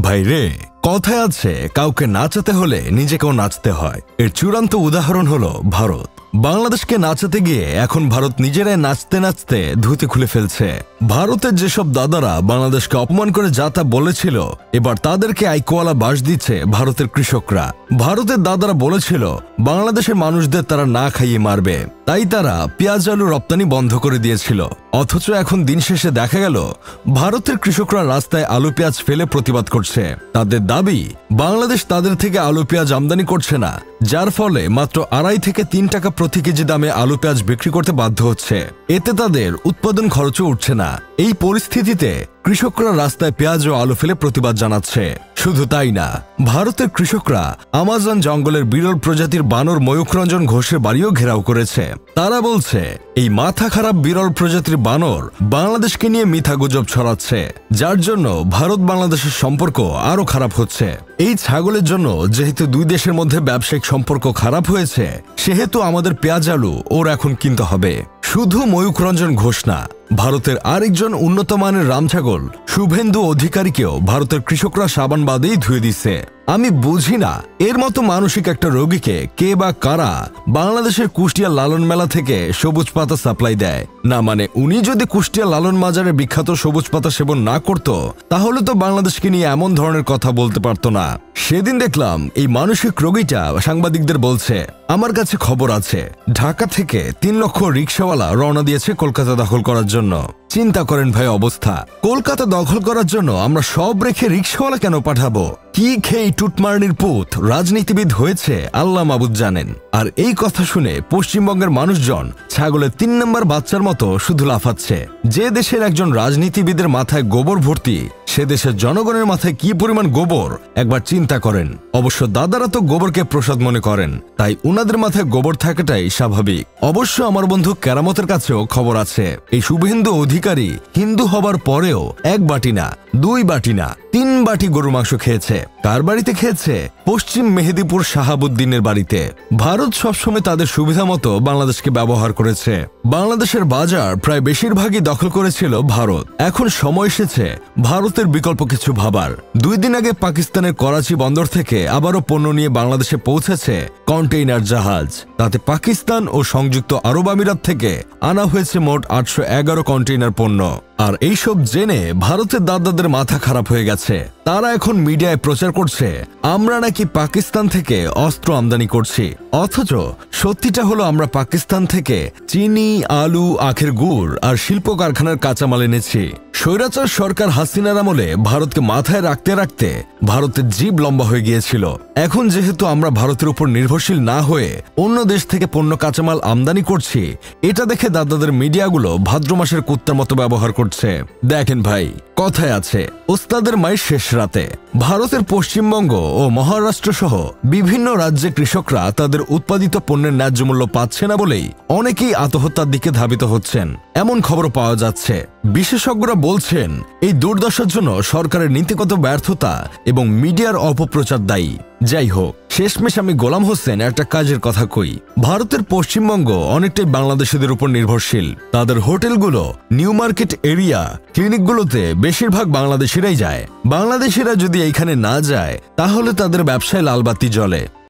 ভাই রে, কথায় আছে কাউকে নাচাতে হলে নিজেকেও নাচতে হয়। এর চূড়ান্ত উদাহরণ হলো ভারত। বাংলাদেশকে নাচাতে গিয়ে এখন ভারত নিজেরাই নাচতে নাচতে ধুতি খুলে ফেলছে। ভারতের যেসব দাদারা বাংলাদেশকে অপমান করে যা তা বলেছিল, এবার তাদেরকে আইকোয়ালা বাস দিচ্ছে ভারতের কৃষকরা। ভারতের দাদারা বলেছিল বাংলাদেশের মানুষদের তারা না খাইয়ে মারবে, তাই তারা পেঁয়াজ আলু রপ্তানি বন্ধ করে দিয়েছিল। অথচ এখন দিন শেষে দেখা গেল ভারতের কৃষকরা রাস্তায় আলু পেঁয়াজ ফেলে প্রতিবাদ করছে। তাদের দাবি বাংলাদেশ তাদের থেকে আলু পেঁয়াজ আমদানি করছে না, যার ফলে মাত্র 2.5 থেকে 3 টাকা প্রতি কেজি দামে আলু পেঁয়াজ বিক্রি করতে বাধ্য হচ্ছে। এতে তাদের উৎপাদন খরচও উঠছে না। এই পরিস্থিতিতে কৃষকরা রাস্তায় পেঁয়াজ ও আলু ফেলে প্রতিবাদ জানাচ্ছে। শুধু তাই না, ভারতের কৃষকরা আমাজন জঙ্গলের বিরল প্রজাতির বানর ময়ূখ রঞ্জন ঘোষের বাড়িও ঘেরাও করেছে। তারা বলছে এই মাথা খারাপ বিরল প্রজাতির বানর বাংলাদেশকে নিয়ে মিথ্যা গুজব ছড়াচ্ছে, যার জন্য ভারত বাংলাদেশের সম্পর্ক আরো খারাপ হচ্ছে। এই ছাগলের জন্য যেহেতু দুই দেশের মধ্যে ব্যবসায়িক সম্পর্ক খারাপ হয়েছে, সেহেতু আমাদের পেঁয়াজ আলু ওর এখন কিনতে হবে। শুধু ময়ূখ রঞ্জন ঘোষ না, ভারতের আরেকজন উন্নত মানের রামছাগল শুভেন্দু অধিকারীকেও ভারতের কৃষকরা সাবান বাদেই ধুয়ে দিচ্ছে। আমি বুঝি না এর মতো মানসিক একটা রোগীকে কে বা কারা বাংলাদেশের কুষ্টিয়া লালন মেলা থেকে সবুজ পাতা সাপ্লাই দেয়। না মানে উনি যদি কুষ্টিয়া লালন মাজারে বিখ্যাত সবুজ পাতা সেবন না করত, তাহলে তো বাংলাদেশকে নিয়ে এমন ধরনের কথা বলতে পারতো না। সেদিন দেখলাম এই মানসিক রোগীটা সাংবাদিকদের বলছে, আমার কাছে খবর আছে ঢাকা থেকে 3 লক্ষ রিক্সাওয়ালা রওনা দিয়েছে কলকাতা দখল করার জন্য। চিন্তা করেন ভাই অবস্থা। কলকাতা দখল করার জন্য আমরা সব রেখে রিক্সাওয়ালা কেন পাঠাবো? কি খেয়ে টুটমার্নির পুত রাজনীতিবিদ হয়েছে আল্লাহ মাবুদ জানেন। আর এই কথা শুনে পশ্চিমবঙ্গের মানুষজন ছাগলের 3 নম্বর বাচ্চার মতো শুধু লাফাচ্ছে। যে দেশের একজন রাজনীতিবিদের মাথায় গোবর ভর্তি, সে দেশের জনগণের মাথায় কি পরিমাণ গোবর একবার চিন্তা করেন। অবশ্য দাদারা তো গোবরকে প্রসাদ মনে করেন, তাই উনাদের মাথায় গোবর থাকাটাই স্বাভাবিক। অবশ্য আমার বন্ধু কেরামতের কাছেও খবর আছে, এই শুভেন্দু অধিকারী হিন্দু হবার পরেও 1 বাটি না, 2 বাটি না, 3 বাটি গরুর মাংস খেয়েছে। কার বাড়িতে খেয়েছে? পশ্চিম মেহেদিপুর শাহাবুদ্দিনের বাড়িতে। ভারত সবসময় তাদের সুবিধা মতো বাংলাদেশকে ব্যবহার করেছে। বাংলাদেশের বাজার প্রায় বেশিরভাগই দখল করেছিল ভারত। এখন সময় এসেছে ভারতের বিকল্প কিছু ভাবার। 2 দিন আগে পাকিস্তানের করাচি বন্দর থেকে আবারও পণ্য নিয়ে বাংলাদেশে পৌঁছেছে কন্টেইনার জাহাজ। তাতে পাকিস্তান ও সংযুক্ত আরব আমিরাত থেকে আনা হয়েছে মোট 811 কন্টেইনার পণ্য। আর এইসব জেনে ভারতের দাদাদের মাথা খারাপ হয়ে গেছে। তারা এখন মিডিয়ায় প্রচার করছে আমরা নাকি পাকিস্তান থেকে অস্ত্র আমদানি করছি, অথচ সত্যিটা হলো আমরা পাকিস্তান থেকে চিনি, আলু, আখের গুড় আর শিল্প কারখানার কাঁচামাল এনেছি। স্বৈরাচার সরকার হাসিনার আমলে ভারতকে মাথায় রাখতে রাখতে ভারতের জিভ লম্বা হয়ে গিয়েছিল। এখন যেহেতু আমরা ভারতের উপর নির্ভরশীল না হয়ে অন্য দেশ থেকে পণ্য কাঁচামাল আমদানি করছি, এটা দেখে দাদাদের মিডিয়াগুলো ভাদ্র মাসের কুত্তার মতো ব্যবহার করছে। দেখেন ভাই, কথায় আছে ওস্তাদের মায়ের শেষ রাতে। ভারতের পশ্চিমবঙ্গ ও মহারাষ্ট্র সহ বিভিন্ন রাজ্যে কৃষকরা তাদের উৎপাদিত পণ্যের ন্যায্য মূল্য পাচ্ছে না বলেই অনেকেই আত্মহত্যার দিকে ধাবিত হচ্ছেন, এমন খবর পাওয়া যাচ্ছে। বিশেষজ্ঞরা বলছেন এই দুর্দশার জন্য সরকারের নীতিগত ব্যর্থতা এবং মিডিয়ার অপপ্রচার দায়ী। যাই হোক, শেষমেশ আমি গোলাম হোসেন একটা কাজের কথা কই। ভারতের পশ্চিমবঙ্গ অনেকটাই বাংলাদেশিদের উপর নির্ভরশীল। তাদের হোটেলগুলো, নিউ মার্কেট এরিয়া, ক্লিনিকগুলোতে বেশিরভাগ বাংলাদেশিরাই যায়। বাংলাদেশিরা যদি এইখানে না যায়, তাহলে তাদের ব্যবসায় লালবাতি জ্বলে।